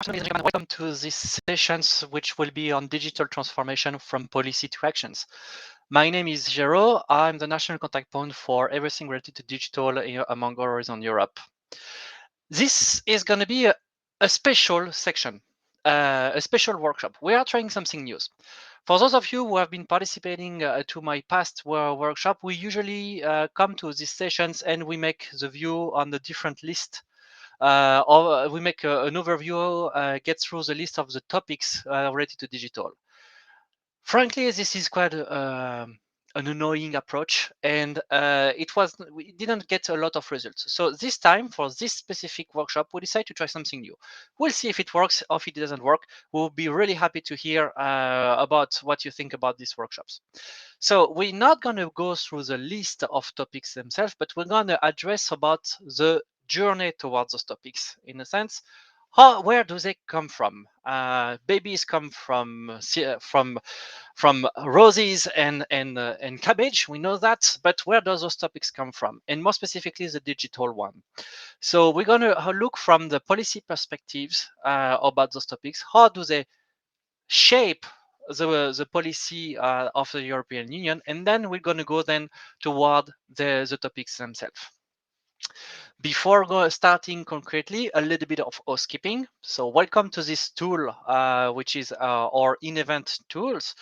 Welcome to these sessions, which will be on digital transformation from policy to actions. My name is Jero. I'm the national contact point for everything related to digital among Horizon Europe. This is going to be a special section, a special workshop. We are trying something new. For those of you who have been participating to my past workshop, we usually come to these sessions and we make the view on the different list or we make an overview, get through the list of the topics related to digital. Frankly, this is quite an annoying approach, and we didn't get a lot of results. So this time, for this specific workshop, we decided to try something new. We'll see if it works or if it doesn't work. We'll be really happy to hear about what you think about these workshops. So we're not going to go through the list of topics themselves, but we're going to address about the journey towards those topics. In a sense, where do they come from? Babies come from roses and cabbage. We know that, but where does those topics come from? And more specifically, the digital one. So we're going to look from the policy perspectives about those topics. How do they shape the policy of the European Union? And then we're going to go then toward the topics themselves. Before starting concretely, a little bit of housekeeping. So welcome to this tool, which is our in-event tools.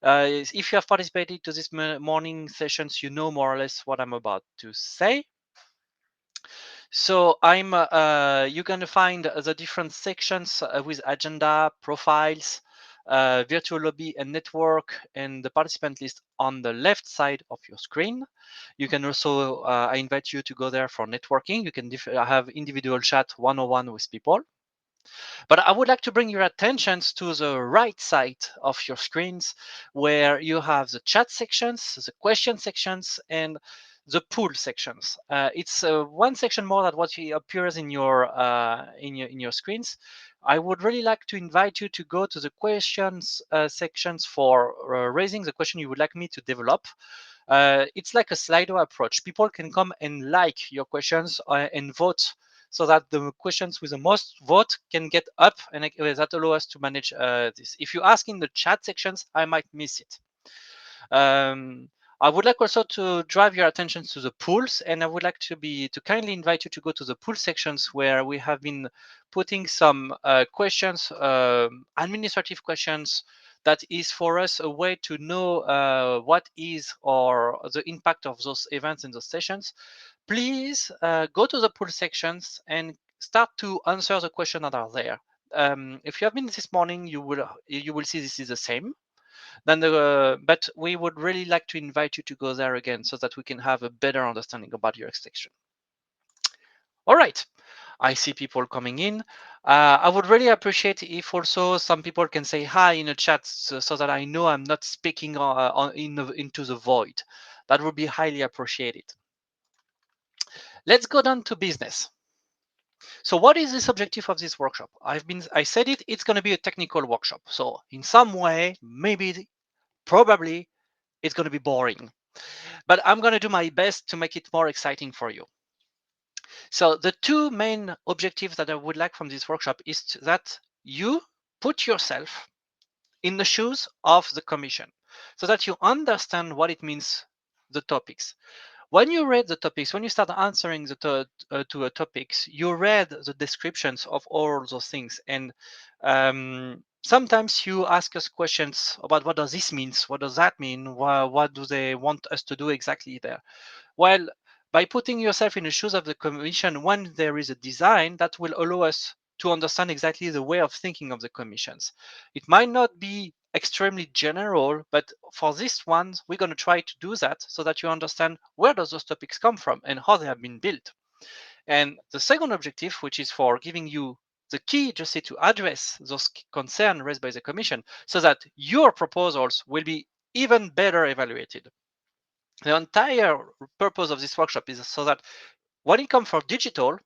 If you have participated to this morning sessions, you know more or less what I'm about to say. So you're going to find the different sections with agenda, profiles, virtual lobby and network, and the participant list on the left side of your screen. You can also, I invite you to go there for networking. You can have individual chat one-on-one with people. But I would like to bring your attentions to the right side of your screens, where you have the chat sections, the question sections, and the pool sections. It's one section more than what appears in your screens. I would really like to invite you to go to the questions sections for raising the question you would like me to develop. It's like a Slido approach. People can come and like your questions and vote, so that the questions with the most vote can get up, and that allows us to manage this. If you ask in the chat sections, I might miss it. I would like also to drive your attention to the pools, and I would like to kindly invite you to go to the pool sections, where we have been putting some questions, administrative questions, that is for us a way to know what is or the impact of those events and those sessions. Please go to the pool sections and start to answer the questions that are there. If you have been this morning, you will see this is the same. But we would really like to invite you to go there again, so that we can have a better understanding about your section. All right, I see people coming in. I would really appreciate if also some people can say hi in the chat, so that I know I'm not speaking into the void. That would be highly appreciated. Let's go down to business. So what is this objective of this workshop? I said it's going to be a technical workshop. So in some way, maybe, probably, it's going to be boring. But I'm going to do my best to make it more exciting for you. So the two main objectives that I would like from this workshop is that you put yourself in the shoes of the Commission, so that you understand what it means, the topics. When you read the topics, when you start answering to topics, you read the descriptions of all those things. And sometimes you ask us questions about what does this mean? What does that mean? What do they want us to do exactly there? Well, by putting yourself in the shoes of the Commission, when there is a design, that will allow us to understand exactly the way of thinking of the commissions. It might not be extremely general, but for this one, we're going to try to do that, so that you understand where does those topics come from and how they have been built. And the second objective, which is for giving you the key just to address those concerns raised by the Commission, so that your proposals will be even better evaluated. The entire purpose of this workshop is so that when it comes for digital,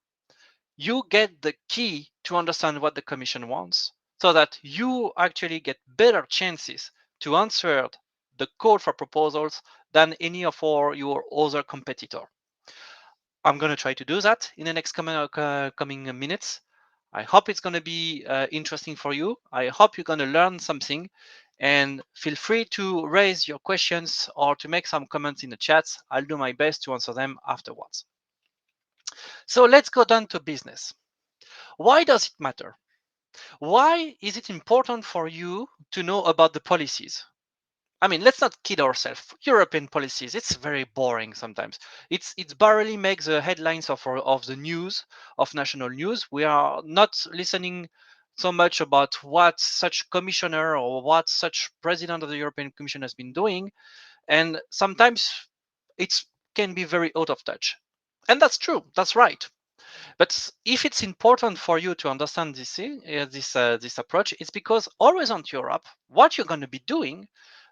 you get the key to understand what the Commission wants, so that you actually get better chances to answer the call for proposals than any of your other competitor. I'm going to try to do that in the next coming minutes. I hope it's going to be interesting for you. I hope you're going to learn something, and feel free to raise your questions or to make some comments in the chats. I'll do my best to answer them afterwards. So let's go down to business. Why does it matter? Why is it important for you to know about the policies? I mean, let's not kid ourselves. European policies, it's very boring sometimes. It barely makes the headlines of the news, of national news. We are not listening so much about what such commissioner or what such president of the European Commission has been doing. And sometimes it can be very out of touch. And that's true, that's right. But if it's important for you to understand this approach, it's because Horizon Europe, what you're going to be doing,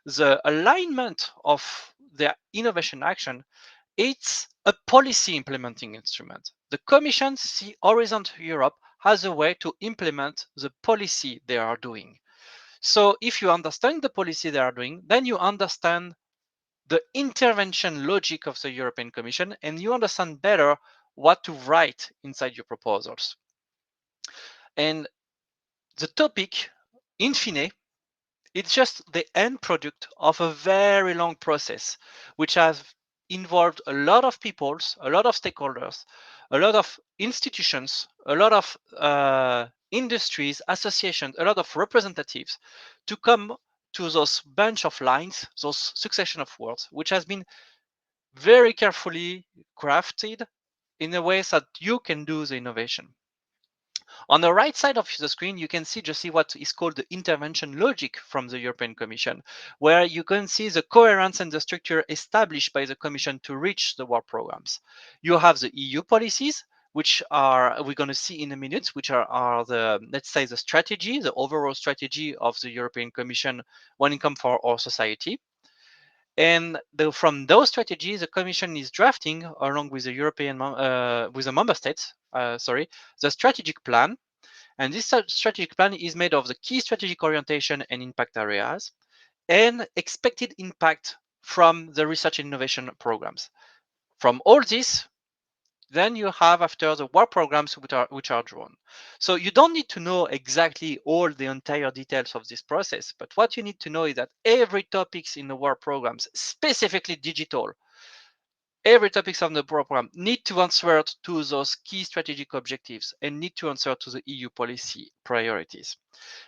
the alignment of the innovation action, it's a policy implementing instrument. The Commission see Horizon Europe as a way to implement the policy they are doing. So if you understand the policy they are doing, then you understand the intervention logic of the European Commission, and you understand better what to write inside your proposals. And the topic, in fine, it's just the end product of a very long process, which has involved a lot of peoples, a lot of stakeholders, a lot of institutions, a lot of industries, associations, a lot of representatives to come to those bunch of lines, those succession of words, which has been very carefully crafted in a way that you can do the innovation. On the right side of the screen, you can see what is called the intervention logic from the European Commission, where you can see the coherence and the structure established by the Commission to reach the work programs. You have the EU policies, which are we're going to see in a minute, which are the, let's say, the strategy, the overall strategy of the European Commission when it comes for our society. And from those strategies, the Commission is drafting, along with the with the member states, the strategic plan. And this strategic plan is made of the key strategic orientation and impact areas and expected impact from the research and innovation programs. From all this, then you have after the work programs which are drawn. So you don't need to know exactly all the entire details of this process, but what you need to know is that every topics in the work programs, specifically digital, every topics of the program need to answer to those key strategic objectives and need to answer to the EU policy priorities.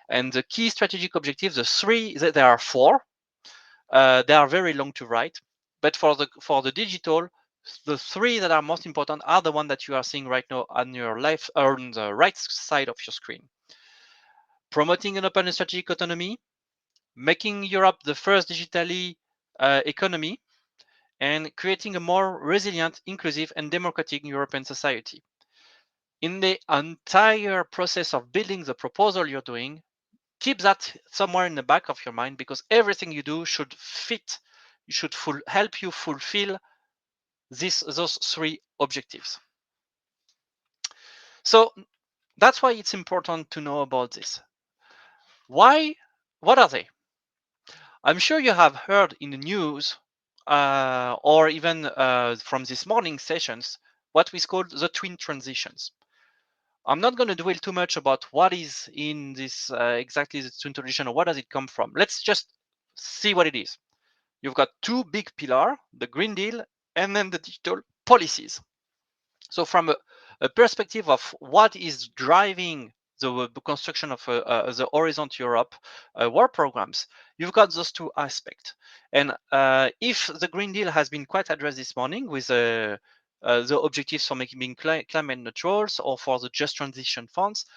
And the key strategic objectives, there are four. They are very long to write, but for the digital, the three that are most important are the one that you are seeing right now on your left or on the right side of your screen. Promoting an open and strategic autonomy, making Europe the first digitally economy, and creating a more resilient, inclusive, and democratic European society. In the entire process of building the proposal you're doing, keep that somewhere in the back of your mind, because everything you do should fit, should help you fulfill those three objectives. So that's why it's important to know about this. Why? What are they? I'm sure you have heard in the news or even from this morning sessions what we call the twin transitions. I'm not going to dwell too much about what is in this exactly the twin transition or what does it come from. Let's just see what it is. You've got two big pillars, the Green Deal and then the digital policies. So from a perspective of what is driving the construction of the Horizon Europe work programs, you've got those two aspects. And if the Green Deal has been quite addressed this morning with the objectives for being climate neutral or for the just transition funds,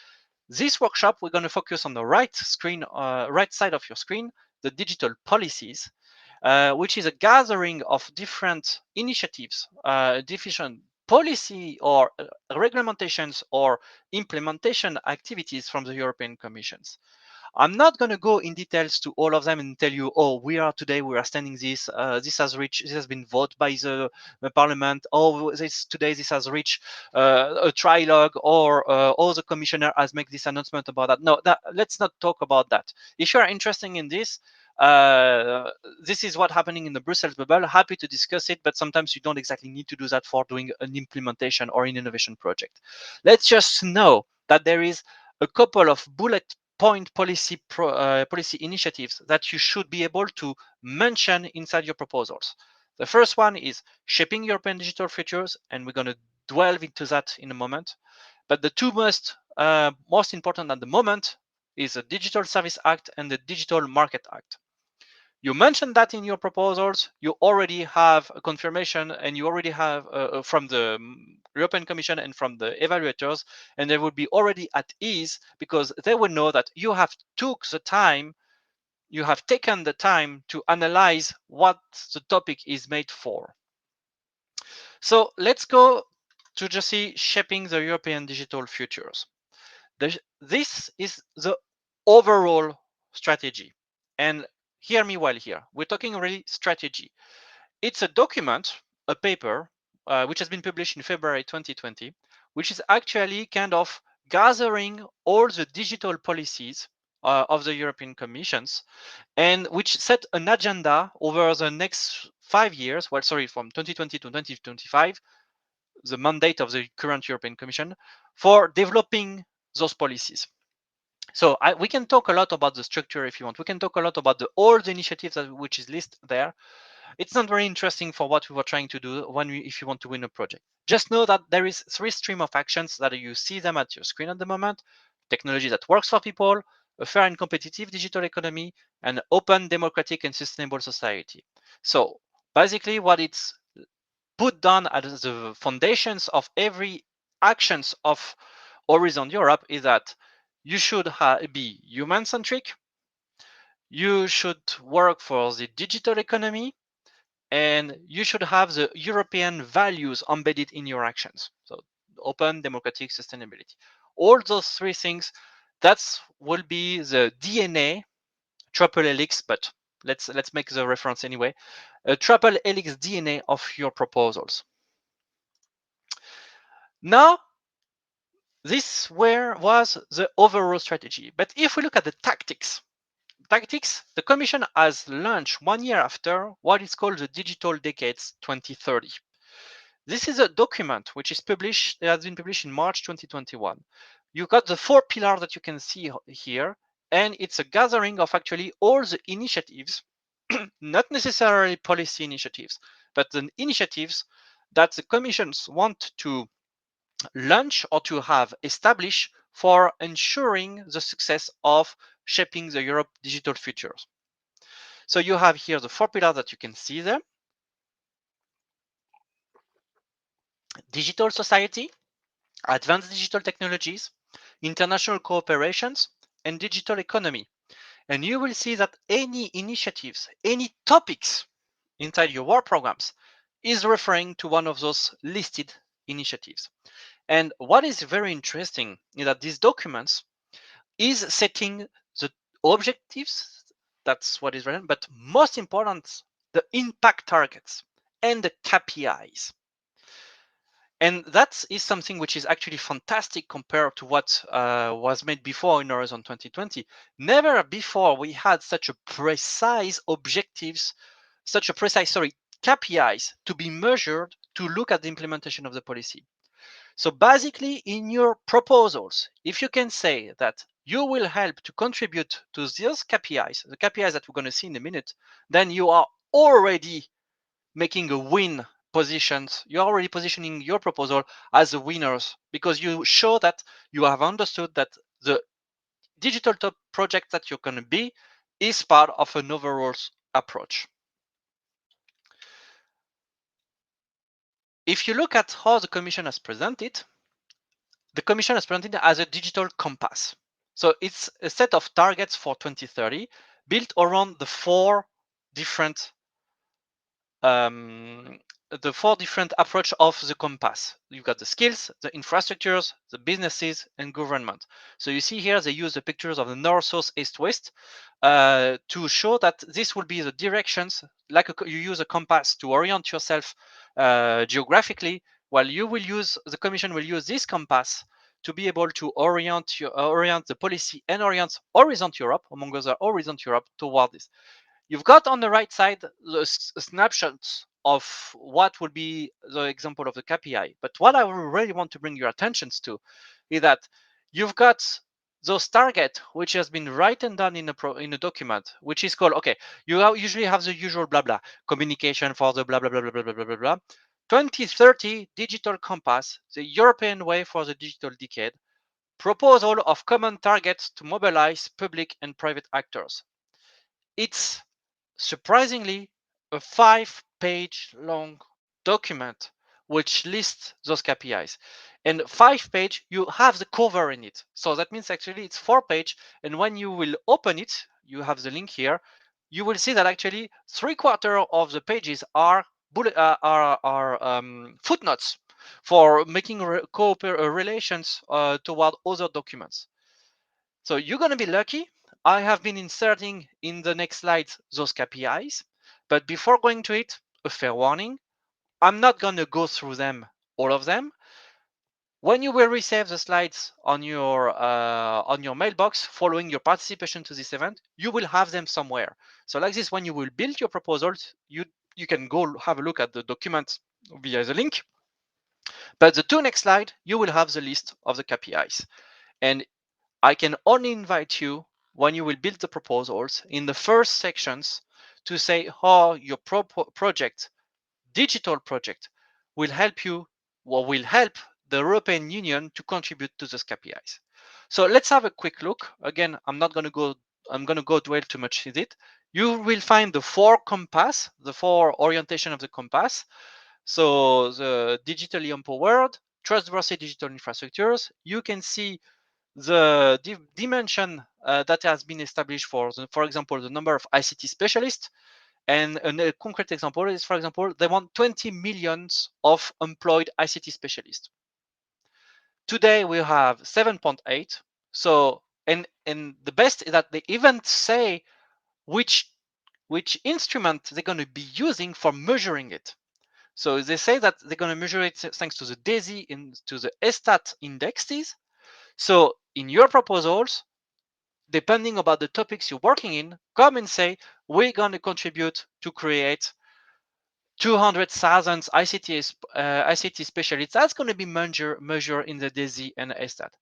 this workshop, we're going to focus on the right side of your screen, the digital policies, which is a gathering of different initiatives, different policy or regulations or implementation activities from the European Commissions. I'm not going to go in details to all of them and tell you, oh, we are standing this. This has been voted by the Parliament. Oh, this has reached a trilogue, or the Commissioner has made this announcement about that. No, let's not talk about that. If you are interested in this, this is what's happening in the Brussels bubble. Happy to discuss it, but sometimes you don't exactly need to do that for doing an implementation or an innovation project. Let's just know that there is a couple of bullet point policy initiatives that you should be able to mention inside your proposals. The first one is shaping European digital futures, and we're going to delve into that in a moment. But the two most important at the moment is the Digital Service Act and the Digital Market Act. You mentioned that in your proposals. You already have a confirmation, and you already have from the European Commission and from the evaluators, and they will be already at ease because they will know that you have taken the time to analyze what the topic is made for. So let's go to just see shaping the European digital futures. This is the overall strategy. And hear me well here. We're talking really strategy. It's a document, a paper, which has been published in February 2020, which is actually kind of gathering all the digital policies of the European Commissions, and which set an agenda over the next 5 years. Well, sorry, from 2020 to 2025, the mandate of the current European Commission for developing those policies. So we can talk a lot about the structure if you want. We can talk a lot about all the initiatives which is listed there. It's not very interesting for what we were trying to do if you want to win a project. Just know that there is 3 streams of actions that you see them at your screen at the moment: technology that works for people, a fair and competitive digital economy, and open, democratic, and sustainable society. So basically what it's put down as the foundations of every actions of Horizon Europe is that you should be human-centric, you should work for the digital economy, and you should have the European values embedded in your actions. So open, democratic, sustainability. All those 3 things, that will be the DNA, triple helix, but let's make the reference anyway, a triple helix DNA of your proposals. Now, this was the overall strategy. But if we look at the tactics, the Commission has launched 1 year after what is called the Digital Decades 2030. This is a document which is published, it has been published in March 2021. You've got the 4 pillars that you can see here, and it's a gathering of actually all the initiatives, not necessarily policy initiatives, but the initiatives that the commissions want to launch or to have established for ensuring the success of shaping the Europe digital futures. So you have here the 4 pillars that you can see there: digital society, advanced digital technologies, international cooperations, and digital economy. And you will see that any initiatives, any topics inside your work programs is referring to one of those listed initiatives. And what is very interesting is that these documents is setting the objectives, that's what is written, but most important, the impact targets and the KPIs. And that is something which is actually fantastic compared to what was made before in Horizon 2020. Never before we had such a precise objectives, KPIs to be measured to look at the implementation of the policy. So basically, in your proposals, if you can say that you will help to contribute to those KPIs, the KPIs that we're going to see in a minute, then you are already making a win positions. You're already positioning your proposal as the winners because you show that you have understood that the digital top project that you're going to be is part of an overall approach. If you look at how the Commission has presented, the Commission has presented it as a digital compass. So it's a set of targets for 2030 built around the 4 different approach of the compass. You've got the skills, the infrastructures, the businesses, and government. So you see here they use the pictures of the north, south, east, west to show that this will be the directions, like you use a compass to orient yourself geographically, while the Commission will use this compass to be able to orient the policy and orient Horizon Europe, among other Horizon Europe, toward this. You've got on the right side the snapshots of what would be the example of the KPI. But what I really want to bring your attentions to is that you've got those target which has been written down in a document, which is called, okay, you usually have the usual blah blah communication for the blah blah blah blah blah blah blah blah. 2030 digital compass, the European way for the digital decade, proposal of common targets to mobilize public and private actors. It's surprisingly a 5-page long document which lists those KPIs. And 5 page, you have the cover in it. So that means actually it's 4 page. And when you will open it, you have the link here. You will see that actually 3/4 of the pages are footnotes for making relations toward other documents. So you're going to be lucky. I have been inserting in the next slides those KPIs. But before going to it, a fair warning. I'm not going to go through them, all of them. When you will receive the slides on your mailbox following your participation to this event, you will have them somewhere. So like this, when you will build your proposals, you can go have a look at the document via the link. But the two next slide, you will have the list of the KPIs. And I can only invite you, when you will build the proposals, in the first sections to say how your project, digital project, will help you or will help the European Union to contribute to those KPIs. So let's have a quick look. Again, I'm going to go dwell too much in it. You will find the 4 compass, the 4 orientation of the compass. So the digitally empowered, trustworthy digital infrastructures. You can see the dimension that has been established for example, the number of ICT specialists. And a concrete example is, for example, they want 20 millions of employed ICT specialists. Today we have 7.8. So, and the best is that they even say which instrument they're going to be using for measuring it. So they say that they're going to measure it thanks to the DESI and to the ESTAT indexes. So in your proposals, depending about the topics you're working in, come and say, we're going to contribute to create 200,000 ICT specialists. That's going to be measured in the DESI and ESTAT.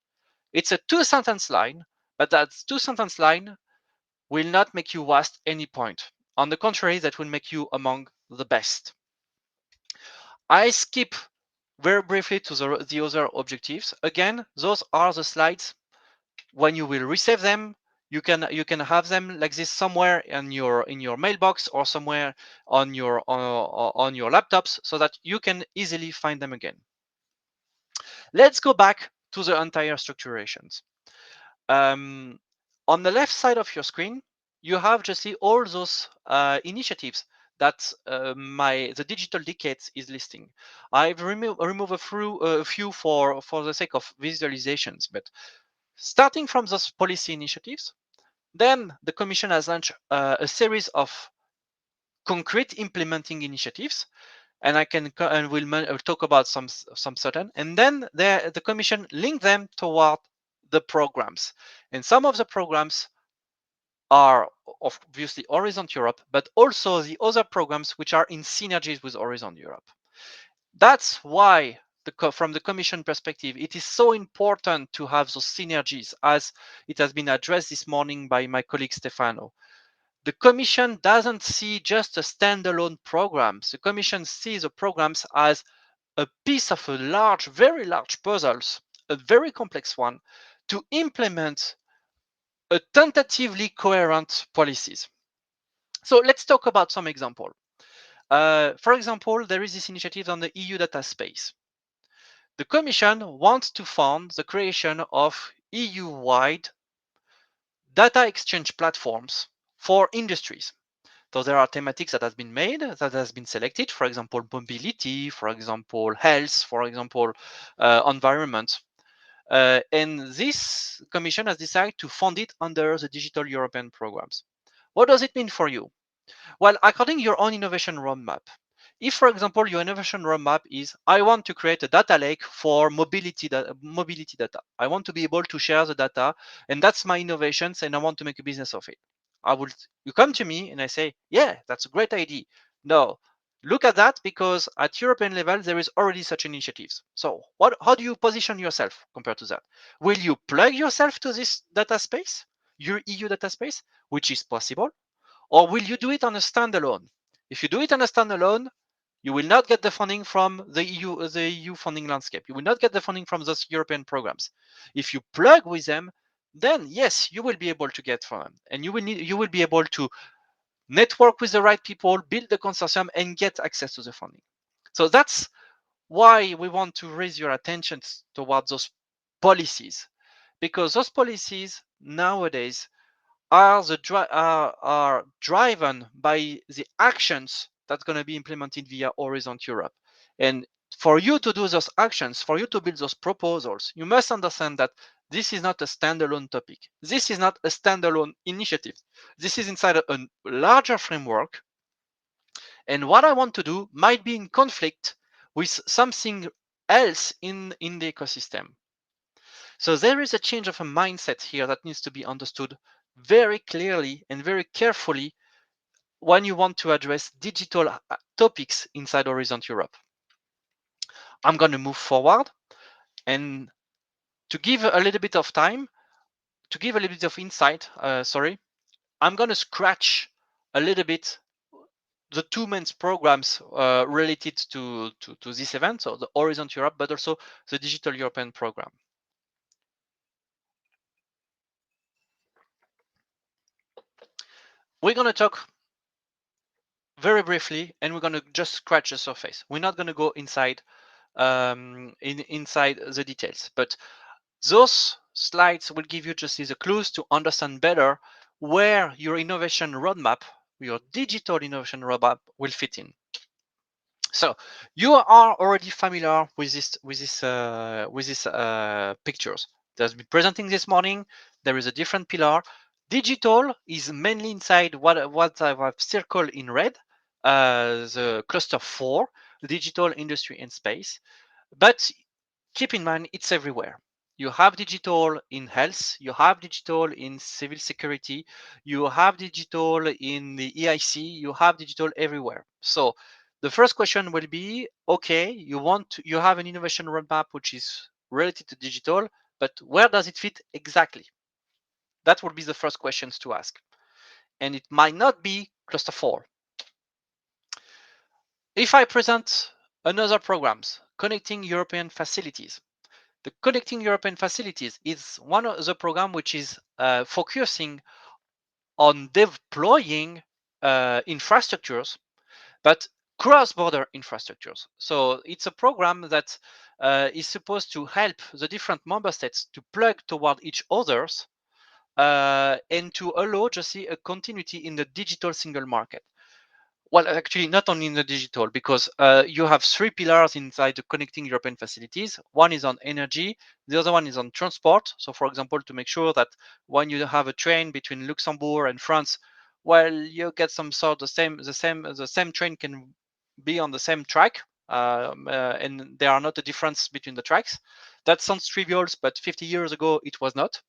It's a 2-sentence line, but that 2-sentence line will not make you waste any point. On the contrary, that will make you among the best. I skip very briefly to the other objectives. Again, those are the slides. When you will receive them, you can have them like this somewhere in your mailbox or somewhere on your laptops, so that you can easily find them again. Let's go back to the entire structurations. On the left side of your screen, you have just see all those initiatives that the Digital Decade is listing. I've removed a few for the sake of visualizations, but starting from those policy initiatives, then the Commission has launched a series of concrete implementing initiatives, and we'll talk about some certain, and then the Commission link them toward the programs, and some of the programs are obviously Horizon Europe, but also the other programs which are in synergies with Horizon Europe. That's why from the Commission perspective, it is so important to have those synergies, as it has been addressed this morning by my colleague Stefano. The Commission doesn't see just a standalone programs. The Commission sees the programs as a piece of a very large puzzles, a very complex one, to implement a tentatively coherent policies. So let's talk about some example. For example, there is this initiative on the EU data space. The Commission wants to fund the creation of EU-wide data exchange platforms for industries. So there are thematics that has been made, that has been selected, for example, mobility, for example, health, for example, environment. And this Commission has decided to fund it under the Digital European programs. What does it mean for you? Well, according to your own innovation roadmap, if, for example, your innovation roadmap is, I want to create a data lake for mobility data. I want to be able to share the data, and that's my innovations, and I want to make a business of it. You come to me and I say, yeah, that's a great idea. No, Look at that, because at European level, there is already such initiatives. So how do you position yourself compared to that? Will you plug yourself to this data space, your EU data space, which is possible? Or will you do it on a standalone? If you do it on a standalone, you will not get the funding from the EU funding landscape. You will not get the funding from those European programs. If you plug with them, then yes, you will be able to get from them, and you will be able to network with the right people, build the consortium, and get access to the funding. So that's why we want to raise your attention towards those policies, because those policies nowadays are driven by the actions that's going to be implemented via Horizon Europe. And for you to do those actions, for you to build those proposals, you must understand that this is not a standalone topic. This is not a standalone initiative. This is inside a larger framework. And what I want to do might be in conflict with something else in the ecosystem. So there is a change of a mindset here that needs to be understood very clearly and very carefully when you want to address digital topics inside Horizon Europe. I'm going to move forward, and to give a little bit of time, to give a little bit of insight, I'm going to scratch a little bit the two main programs related to this event, so the Horizon Europe, but also the Digital European program. We're going to talk very briefly, and we're going to just scratch the surface. We're not going to go inside inside the details, but those slides will give you just the clues to understand better where your innovation roadmap, your digital innovation roadmap, will fit in. So you are already familiar with these pictures that's been presenting this morning. There is a different pillar. Digital is mainly inside what I've circled in red, the cluster 4, digital, industry, and space. But keep in mind, it's everywhere. You have digital in health, you have digital in civil security, you have digital in the EIC, you have digital everywhere. So the first question will be, okay, you have an innovation roadmap which is related to digital, but where does it fit exactly? That would be the first questions to ask. And it might not be cluster 4. If I present another programs, connecting European facilities, the Connecting European Facilities is one of the program which is focusing on deploying infrastructures, but cross-border infrastructures. So it's a program that is supposed to help the different member states to plug toward each others and to allow just see a continuity in the digital single market. Well, actually, not only in the digital, because you have 3 pillars inside the Connecting European Facilities. One is on energy, the other one is on transport. So, for example, to make sure that when you have a train between Luxembourg and France, well, you get some sort the same train can be on the same track, and there are not a difference between the tracks. That sounds trivial, but 50 years ago it was not.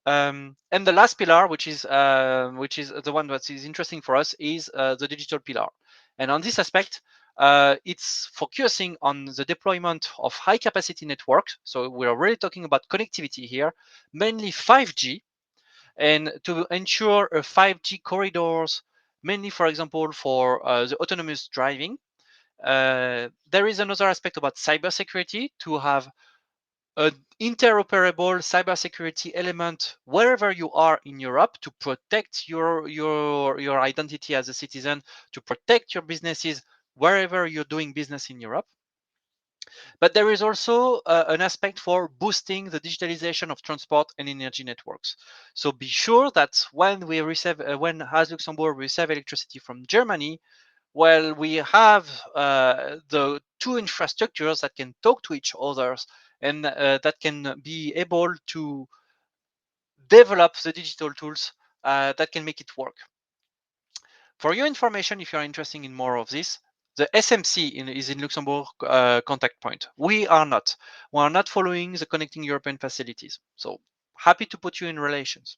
And the last pillar, which is the one that is interesting for us, is the digital pillar. And on this aspect, it's focusing on the deployment of high capacity networks. So we're really talking about connectivity here, mainly 5G, and to ensure 5G corridors, mainly, for example, for the autonomous driving. There is another aspect about cybersecurity, to have an interoperable cybersecurity element wherever you are in Europe to protect your identity as a citizen, to protect your businesses wherever you're doing business in Europe. But there is also an aspect for boosting the digitalization of transport and energy networks. So be sure that when we receive, when as Luxembourg receive electricity from Germany, well, we have the two infrastructures that can talk to each other and that can be able to develop the digital tools that can make it work. For your information, if you're interested in more of this, the SMC is in Luxembourg contact point. We are not. We are not following the Connecting European Facilities. So happy to put you in relations.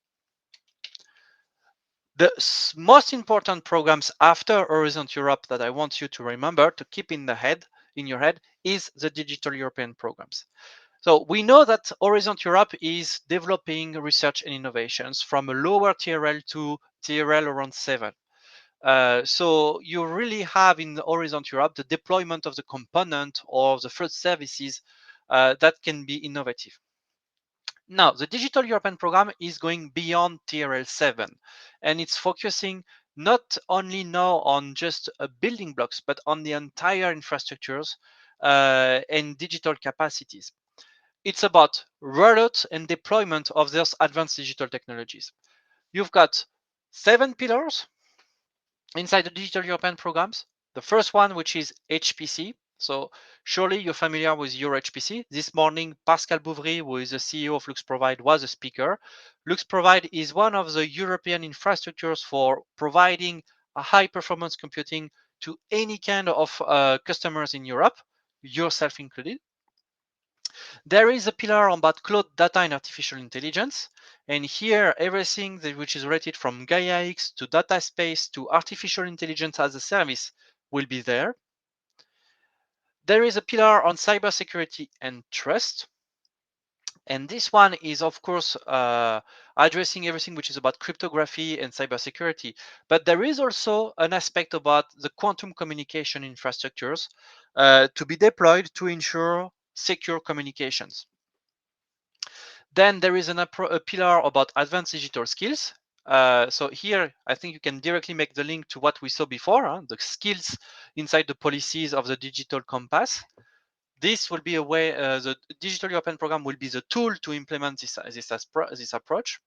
The most important programs after Horizon Europe that I want you to remember to keep in your head is the Digital European programs. So we know that Horizon Europe is developing research and innovations from a lower TRL to TRL around 7. So you really have in Horizon Europe the deployment of the component or the first services that can be innovative. Now, the Digital European program is going beyond TRL 7, and it's focusing not only now on just building blocks, but on the entire infrastructures and digital capacities. It's about rollout and deployment of those advanced digital technologies. You've got 7 pillars inside the Digital European programs. The first one, which is HPC. So surely you're familiar with your HPC. This morning, Pascal Bouvry, who is the CEO of LuxProvide, was a speaker. LuxProvide is one of the European infrastructures for providing a high performance computing to any kind of customers in Europe, yourself included. There is a pillar about cloud data and artificial intelligence. And here, everything which is related from GaiaX to data space to artificial intelligence as a service will be there. There is a pillar on cybersecurity and trust. And this one is, of course, addressing everything which is about cryptography and cybersecurity. But there is also an aspect about the quantum communication infrastructures to be deployed to ensure secure communications. Then there is a pillar about advanced digital skills. So here, I think you can directly make the link to what we saw before, the skills inside the policies of the digital compass. This will be a way, the Digital European program will be the tool to implement this approach.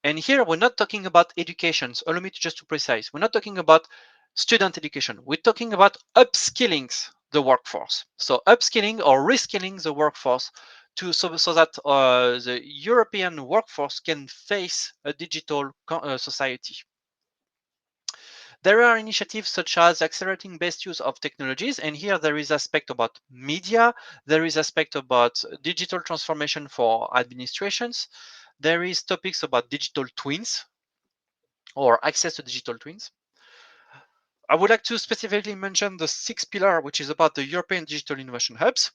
And here, we're not talking about education. So allow me to just to precise. We're not talking about student education. We're talking about upskilling the workforce. So upskilling or reskilling the workforce so that the European workforce can face a digital society. There are initiatives such as accelerating best use of technologies, and here there is aspect about media, there is aspect about digital transformation for administrations, there is topics about digital twins or access to digital twins. I would like to specifically mention the sixth pillar, which is about the European Digital Innovation Hubs,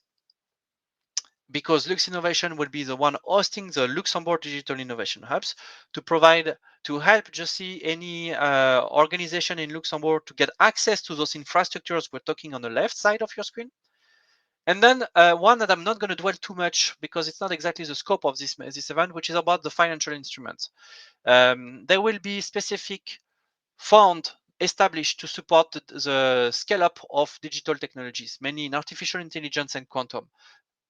because Lux Innovation will be the one hosting the Luxembourg Digital Innovation Hubs to help just see any organization in Luxembourg to get access to those infrastructures we're talking on the left side of your screen. And then one that I'm not going to dwell too much because it's not exactly the scope of this event, which is about the financial instruments. There will be specific fund established to support the scale up of digital technologies, mainly in artificial intelligence and quantum.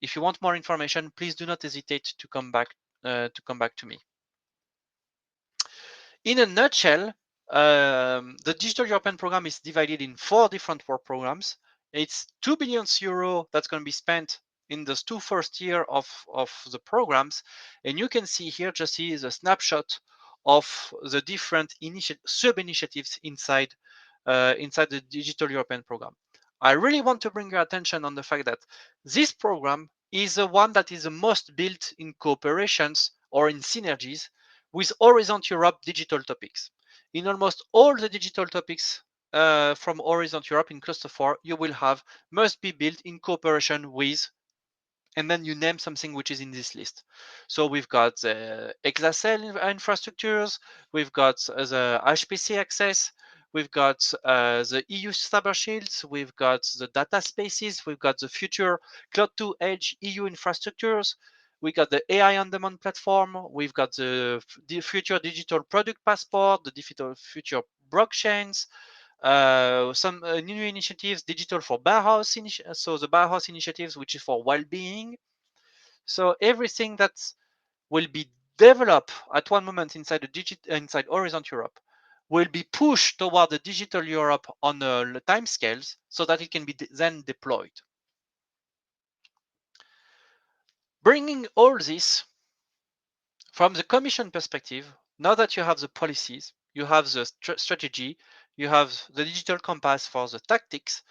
If you want more information, please do not hesitate to come back to me. In a nutshell, the Digital European program is divided in 4 different work programs. It's 2 billion euro that's going to be spent in those 2 first years of the programs. And you can see here, just see the snapshot of the different sub-initiatives inside the Digital European program. I really want to bring your attention on the fact that this program is the one that is the most built in cooperations or in synergies with Horizon Europe digital topics. In almost all the digital topics from Horizon Europe in Cluster 4, you will have must be built in cooperation with, and then you name something which is in this list. So we've got the Exacel infrastructures, we've got the HPC access, we've got the EU cyber shields, we've got the data spaces, we've got the future cloud to edge EU infrastructures, we got the AI on demand platform, we've got the future digital product passport, the future blockchains, some new initiatives, digital for Bauhaus, so the Bauhaus initiatives, which is for well-being. So everything that will be developed at one moment inside inside Horizon Europe will be pushed toward the Digital Europe on the time scales so that it can be then deployed. Bringing all this from the Commission perspective, now that you have the policies, you have the strategy, you have the digital compass for the tactics,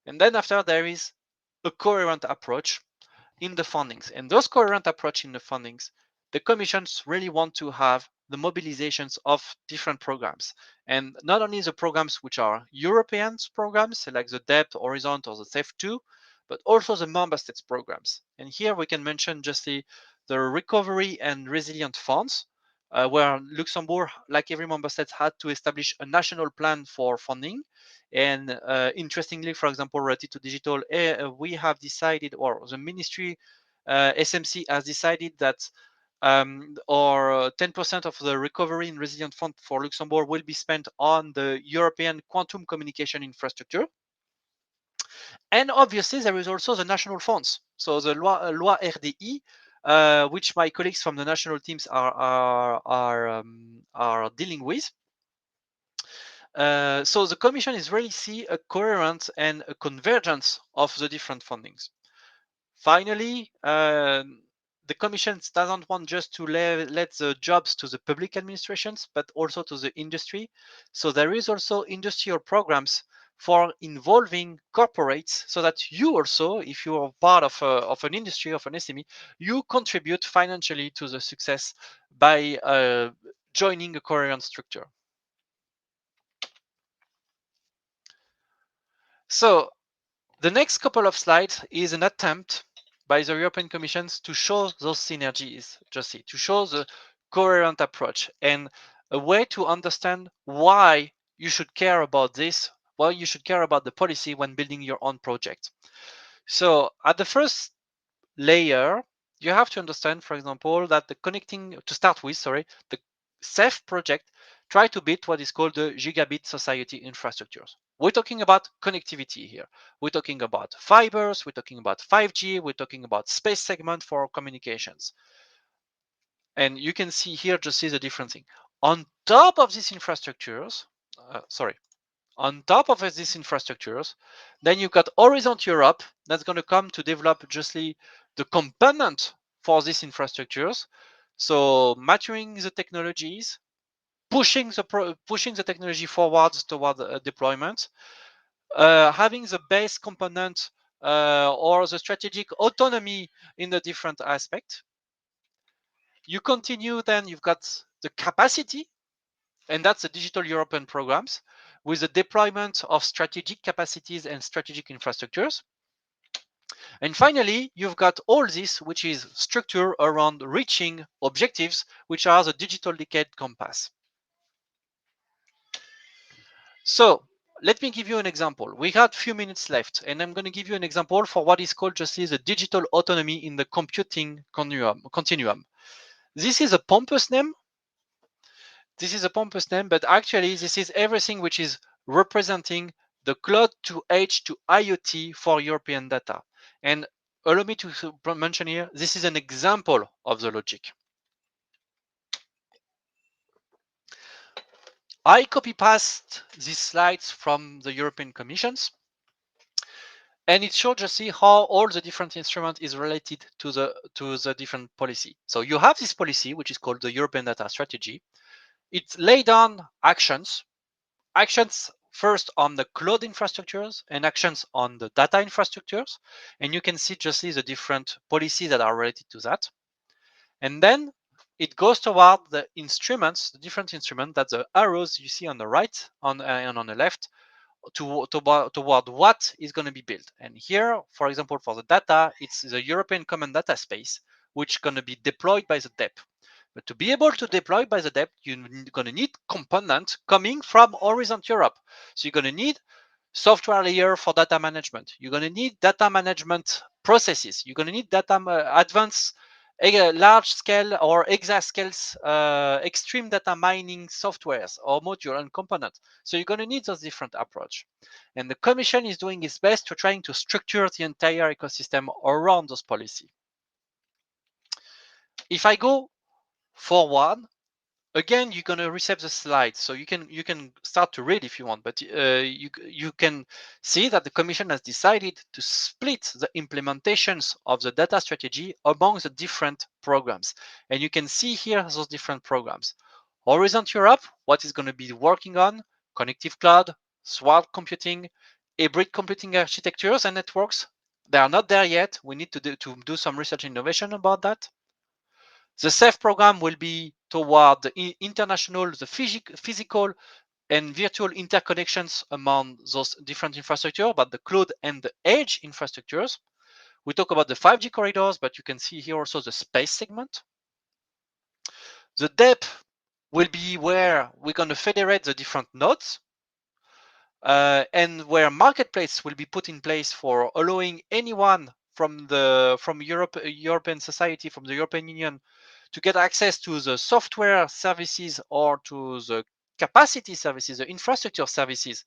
and then after there is a coherent approach in the fundings. And those coherent approach in the fundings the commissions really want to have the mobilizations of different programs. And not only the programs which are European programs, like the DEP, Horizon, or the CEF2, but also the member states programs. And here we can mention just the recovery and resilient funds, where Luxembourg, like every member state, had to establish a national plan for funding. And interestingly, for example, related to digital, we have decided, or the ministry SMC has decided that or 10% of the recovery and resilient fund for Luxembourg will be spent on the European quantum communication infrastructure. And obviously, there is also the national funds. So the loi RDI, which my colleagues from the national teams are dealing with. So the Commission is really see a coherent and a convergence of the different fundings. Finally, the Commission doesn't want just to let the jobs to the public administrations, but also to the industry. So there is also industrial programs for involving corporates, so that you also, if you are part of an industry, of an SME, you contribute financially to the success by joining a coherent structure. So the next couple of slides is an attempt by the European Commission to show those synergies, to show the coherent approach and a way to understand why you should care about this, why you should care about the policy when building your own project. So at the first layer, you have to understand, for example, that the CEF project try to build what is called the gigabit society infrastructures. We're talking about connectivity here. We're talking about fibers, we're talking about 5G, we're talking about space segment for communications. And you can see here, just see the different thing. On top of these infrastructures, then you've got Horizon Europe that's going to come to develop justly the component for these infrastructures. So maturing the technologies, pushing the technology forwards toward deployment, having the base component or the strategic autonomy in the different aspects. You continue, then you've got the capacity, and that's the Digital European programs with the deployment of strategic capacities and strategic infrastructures. And finally, you've got all this, which is structure around reaching objectives, which are the digital decade compass. So let me give you an example. We had a few minutes left, and I'm going to give you an example for what is called just the digital autonomy in the computing continuum. This is a pompous name. But actually this is everything which is representing the cloud to edge to IoT for European data. And allow me to mention here, this is an example of the logic. I copy-pasted these slides from the European Commissions, and it shows just see how all the different instruments is related to the different policy. So you have this policy, which is called the European Data Strategy. It laid down actions first on the cloud infrastructures and actions on the data infrastructures. And you can see just see the different policies that are related to that. And then it goes toward the instruments, the different instruments that the arrows you see on the right and on the left toward what is going to be built. And here, for example, for the data, it's the European Common Data Space, which is going to be deployed by the DEP. But to be able to deploy by the DEP, you're going to need components coming from Horizon Europe. So you're going to need software layer for data management. You're going to need data management processes. You're going to need data advanced large scale or exascales extreme data mining softwares or module and components. So you're going to need those different approach. And the Commission is doing its best to trying to structure the entire ecosystem around those policy. If I go forward, again, you're going to receive the slides, so you can start to read if you want, but you can see that the Commission has decided to split the implementations of the data strategy among the different programs. And you can see here those different programs. Horizon Europe, what is going to be working on, connective cloud, smart computing, hybrid computing architectures and networks. They are not there yet. We need to do some research innovation about that. The SAFE program will be toward the international, the physical and virtual interconnections among those different infrastructure, but the cloud and the edge infrastructures. We talk about the 5G corridors, but you can see here also the space segment. The depth will be where we're going to federate the different nodes, and where marketplace will be put in place for allowing anyone from European society, from the European Union, to get access to the software services or to the capacity services, the infrastructure services,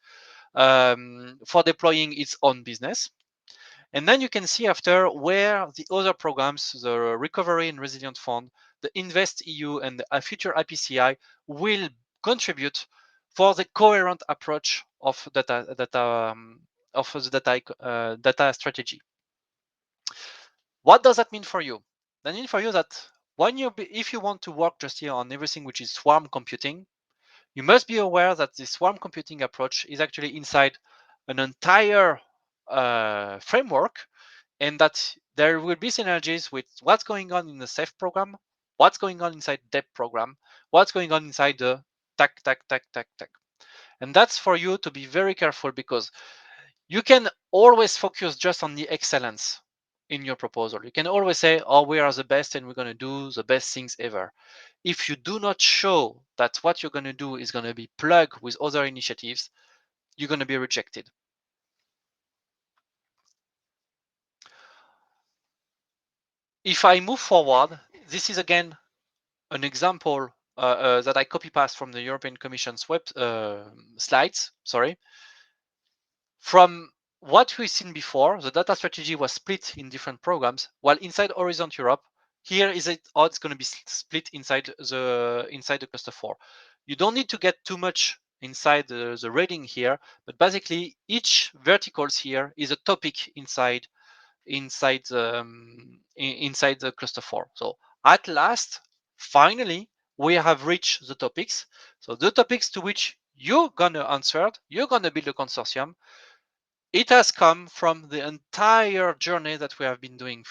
for deploying its own business. And then you can see after where the other programs, the Recovery and Resilience Fund, the Invest EU, and the future IPCI will contribute for the coherent approach of data strategy. What does that mean for you? That means for you that if you want to work just here on everything which is swarm computing, you must be aware that the swarm computing approach is actually inside an entire framework, and that there will be synergies with what's going on in the SAFE program, what's going on inside DEP program, what's going on inside the TAC. And that's for you to be very careful, because you can always focus just on the excellence in your proposal. You can always say, oh, we are the best and we're going to do the best things ever. If you do not show that what you're going to do is going to be plugged with other initiatives, you're going to be rejected. If I move forward, this is again an example that I copy paste from the European Commission's web slides. Sorry. From what we've seen before, the data strategy was split in different programs, while inside Horizon Europe, here is it how it's going to be split inside the cluster 4. You don't need to get too much inside the reading here, but basically each verticals here is a topic inside the cluster 4. So at last, finally, we have reached the topics. So the topics to which you're gonna answer, you're gonna build a consortium. It has come from the entire journey that we have been doing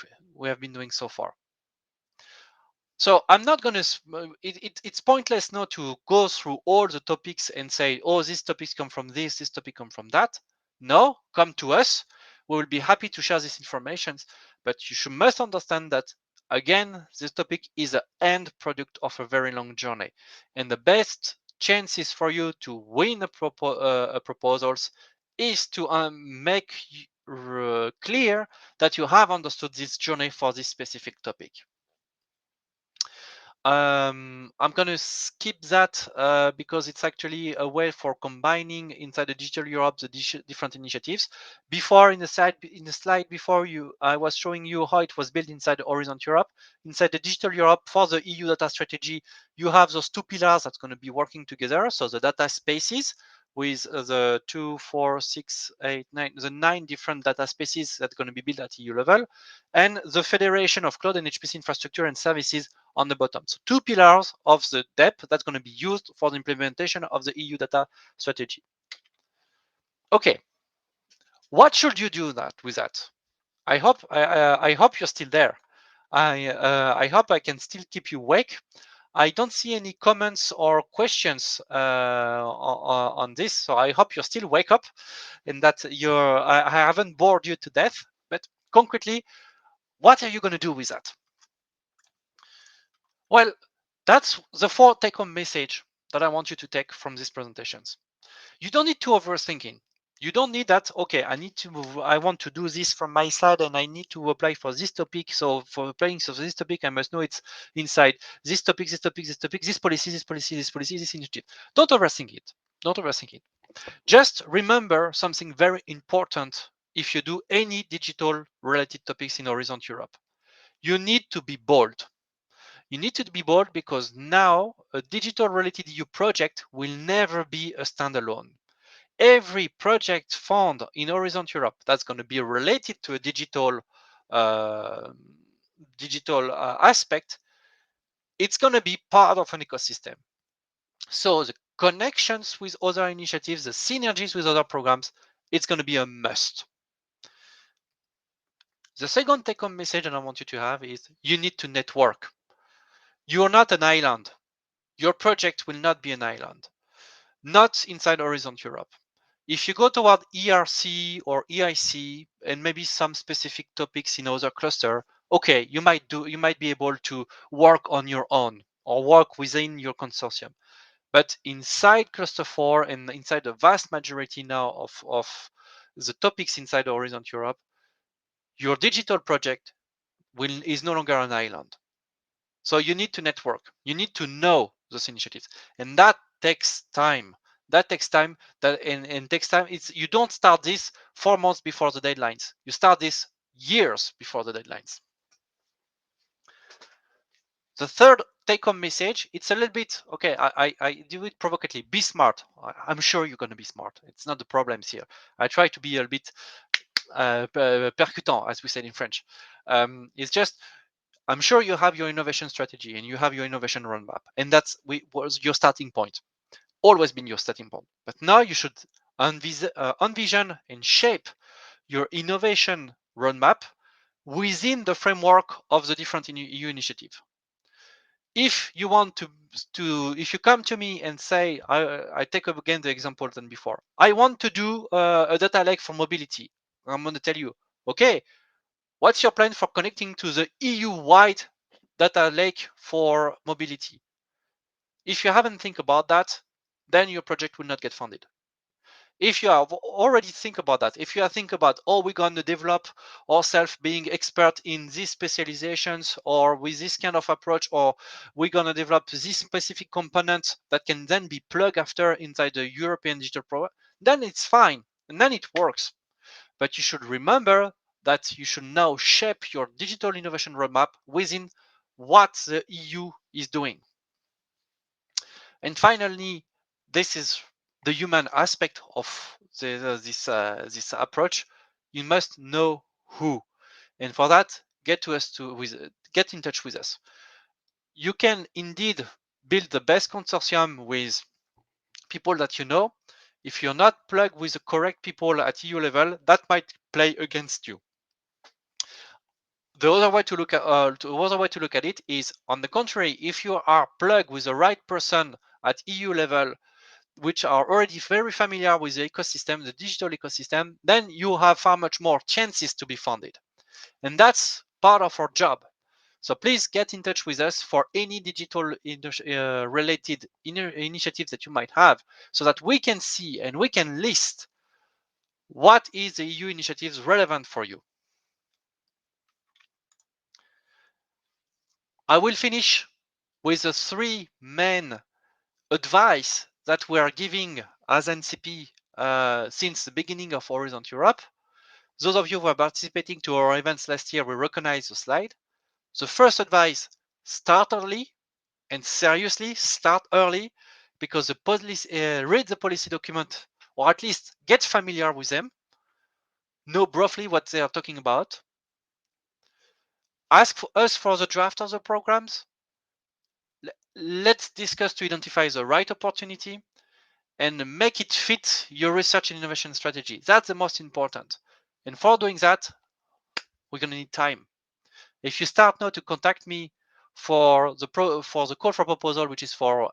so far. So I'm not going to, it's pointless now to go through all the topics and say, oh, these topics come from this topic come from that. No, come to us. We will be happy to share this information. But you must understand that, again, this topic is an end product of a very long journey. And the best chances for you to win a proposals is to make clear that you have understood this journey for this specific topic. I'm going to skip that because it's actually a way for combining inside the Digital Europe the different initiatives. Before in the slide before I was showing you how it was built inside the Horizon Europe. Inside the Digital Europe for the EU data strategy, you have those two pillars that's going to be working together. So the data spaces with the 2, 4, 6, 8, 9, the 9 different data spaces that are going to be built at EU level, and the federation of cloud and HPC infrastructure and services on the bottom. So two pillars of the DEP that's going to be used for the implementation of the EU data strategy. Okay, what should you do with that? I hope you're still there. I hope I can still keep you awake. I don't see any comments or questions on this, so I hope you're still wake up and that I haven't bored you to death. But concretely, what are you going to do with that? Well, that's the 4 take-home message that I want you to take from these presentations. You don't need to overthinking. You don't need that, okay, I want to do this from my side and I need to apply for this topic. So for applying for this topic, I must know it's inside this topic, this topic, this topic, this policy, this policy, this policy, this initiative. Don't overthink it. Don't overthink it. Just remember something very important if you do any digital related topics in Horizon Europe. You need to be bold. You need to be bold because now a digital related EU project will never be a standalone. Every project found in Horizon Europe that's going to be related to a digital aspect, it's going to be part of an ecosystem. So the connections with other initiatives, the synergies with other programs, it's going to be a must. The second take-home message that I want you to have is you need to network. You are not an island. Your project will not be an island. Not inside Horizon Europe. If you go toward ERC or EIC and maybe some specific topics in other cluster, okay, you might be able to work on your own or work within your consortium. But inside cluster 4 and inside the vast majority now of the topics inside Horizon Europe, your digital project is no longer an island. So you need to network. You need to know those initiatives, and that takes time. That takes time. And takes time. It's you don't start this 4 months before the deadlines. You start this years before the deadlines. The third take-home message, it's a little bit okay. I do it provocatively. Be smart. I'm sure you're going to be smart. It's not the problems here. I try to be a bit percutant, as we said in French. It's just I'm sure you have your innovation strategy and you have your innovation roadmap, and that's was your starting point. Always been your starting point. But now you should envision and shape your innovation roadmap within the framework of the different EU initiative. If you want if you come to me and say, I take up again the example than before, I want to do a data lake for mobility. I'm going to tell you, okay, what's your plan for connecting to the EU-wide data lake for mobility? If you haven't think about that, then your project will not get funded. If you have already think about that, if you think about, oh, we're going to develop ourselves being expert in these specializations or with this kind of approach, or we're going to develop this specific component that can then be plugged after inside the European digital program, then it's fine and then it works. But you should remember that you should now shape your digital innovation roadmap within what the EU is doing. And finally, this is the human aspect of this approach. You must know who, and for that, get in touch with us. You can indeed build the best consortium with people that you know. If you're not plugged with the correct people at EU level, that might play against you. The other way to look at it is, on the contrary, if you are plugged with the right person at EU level, which are already very familiar with the ecosystem, the digital ecosystem, then you have far much more chances to be funded. And that's part of our job. So please get in touch with us for any digital related initiatives that you might have, so that we can see and we can list what is the EU initiatives relevant for you. I will finish with the 3 main advice that we are giving as NCP since the beginning of Horizon Europe. Those of you who are participating to our events last year will recognize the slide. The first advice, start early, and seriously start early, because read the policy document, or at least get familiar with them, know roughly what they are talking about. Ask for us for the draft of the programs. Let's discuss to identify the right opportunity and make it fit your research and innovation strategy. That's the most important. And for doing that, we're going to need time. If you start now to contact me for the call for proposal, which is for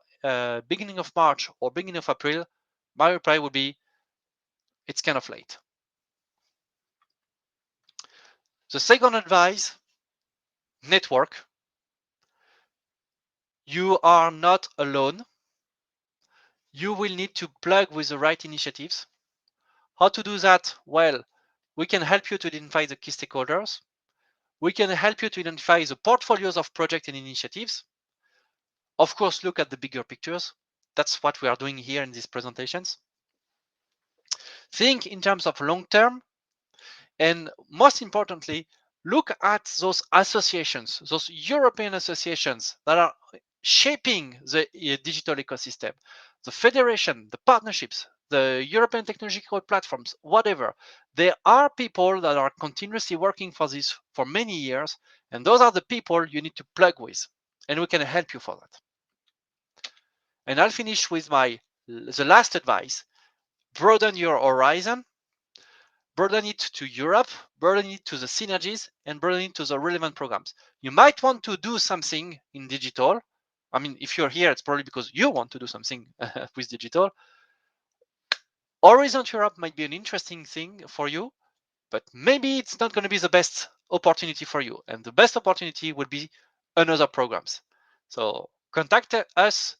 beginning of March or beginning of April, my reply would be, it's kind of late. The second advice, network. You are not alone. You will need to plug with the right initiatives. How to do that? Well, we can help you to identify the key stakeholders. We can help you to identify the portfolios of projects and initiatives. Of course, look at the bigger pictures. That's what we are doing here in these presentations. Think in terms of long term, and most importantly, look at those associations, those European associations that are shaping the digital ecosystem, the federation, the partnerships, the European technological platforms, whatever. There are people that are continuously working for this for many years, and those are the people you need to plug with, and we can help you for that. And I'll finish with the last advice: broaden your horizon. burden it to Europe, burden it to the synergies, and burden it to the relevant programs. You might want to do something in digital. I mean, if you're here, it's probably because you want to do something with digital. Horizon Europe might be an interesting thing for you, but maybe it's not going to be the best opportunity for you. And the best opportunity would be another programs. So contact us.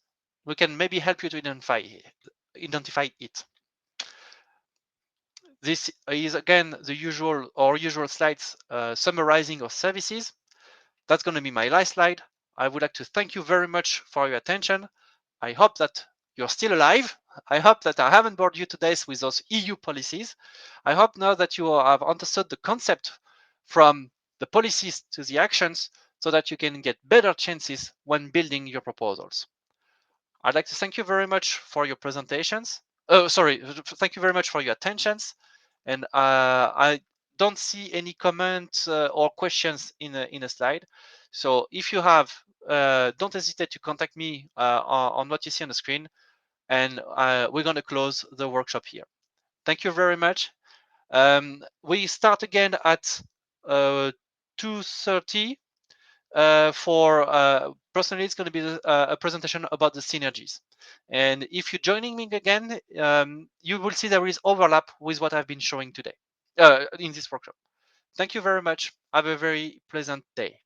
We can maybe help you to identify it. This is again the usual slides summarizing our services. That's going to be my last slide. I would like to thank you very much for your attention. I hope that you're still alive. I hope that I haven't bored you to death with those EU policies. I hope now that you have understood the concept from the policies to the actions so that you can get better chances when building your proposals. I'd like to thank you very much for your presentations. Thank you very much for your attentions. And I don't see any comments or questions in a slide. So if you have, don't hesitate to contact me on what you see on the screen. And we're going to close the workshop here. Thank you very much. We start again at 2:30. For personally, it's going to be a presentation about the synergies. And if you're joining me again, you will see there is overlap with what I've been showing today in this workshop. Thank you very much. Have a very pleasant day.